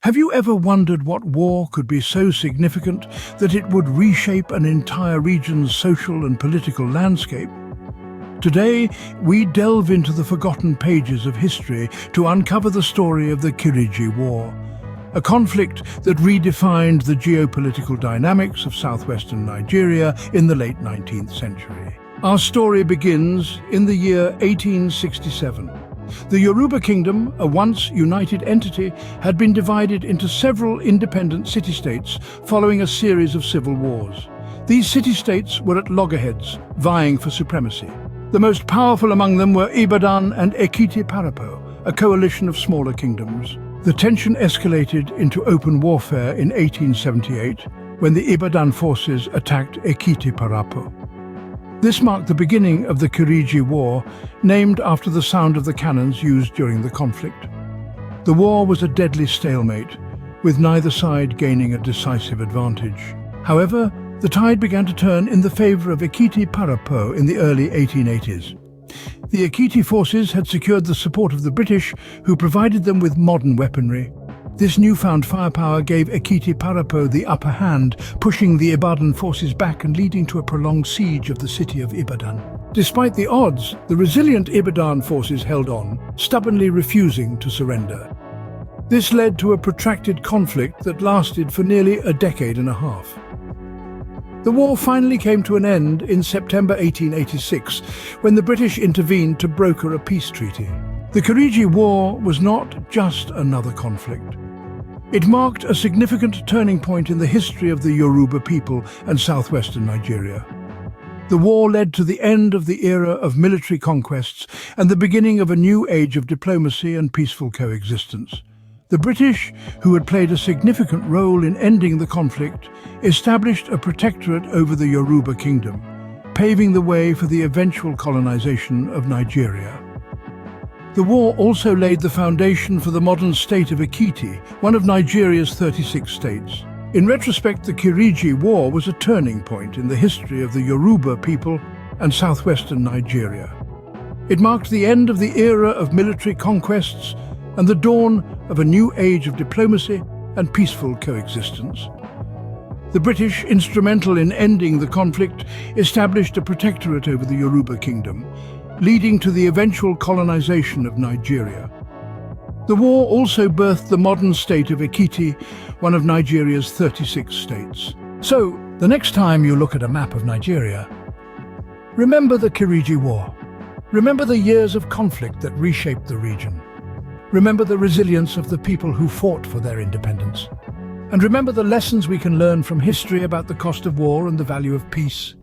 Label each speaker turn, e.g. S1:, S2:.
S1: Have you ever wondered what war could be so significant that it would reshape an entire region's social and political landscape? Today, we delve into the forgotten pages of history to uncover the story of the Kiriji War, a conflict that redefined the geopolitical dynamics of southwestern Nigeria in the late 19th century. Our story begins in the year 1867. The Yoruba kingdom, a once united entity, had been divided into several independent city-states following a series of civil wars. These city-states were at loggerheads, vying for supremacy. The most powerful among them were Ibadan and Ekiti-Parapo, a coalition of smaller kingdoms. The tension escalated into open warfare in 1878, when the Ibadan forces attacked Ekiti-Parapo. This marked the beginning of the Kiriji War, named after the sound of the cannons used during the conflict. The war was a deadly stalemate, with neither side gaining a decisive advantage. However, the tide began to turn in the favor of Ekiti-Parapo in the early 1880s. The Ekiti forces had secured the support of the British, who provided them with modern weaponry. This newfound firepower gave Ekiti-Parapo the upper hand, pushing the Ibadan forces back and leading to a prolonged siege of the city of Ibadan. Despite the odds, the resilient Ibadan forces held on, stubbornly refusing to surrender. This led to a protracted conflict that lasted for nearly a decade and a half. The war finally came to an end in September 1886, when the British intervened to broker a peace treaty. The Kiriji War was not just another conflict. It marked a significant turning point in the history of the Yoruba people and southwestern Nigeria. The war led to the end of the era of military conquests and the beginning of a new age of diplomacy and peaceful coexistence. The British, who had played a significant role in ending the conflict, established a protectorate over the Yoruba kingdom, paving the way for the eventual colonization of Nigeria. The war also laid the foundation for the modern state of Ekiti, one of Nigeria's 36 states. In retrospect, the Kiriji War was a turning point in the history of the Yoruba people and southwestern Nigeria. It marked the end of the era of military conquests and the dawn of a new age of diplomacy and peaceful coexistence. The British, instrumental in ending the conflict, established a protectorate over the Yoruba kingdom, leading to the eventual colonization of Nigeria. The war also birthed the modern state of Ekiti, one of Nigeria's 36 states. So, the next time you look at a map of Nigeria, remember the Kiriji War. Remember the years of conflict that reshaped the region. Remember the resilience of the people who fought for their independence. And remember the lessons we can learn from history about the cost of war and the value of peace.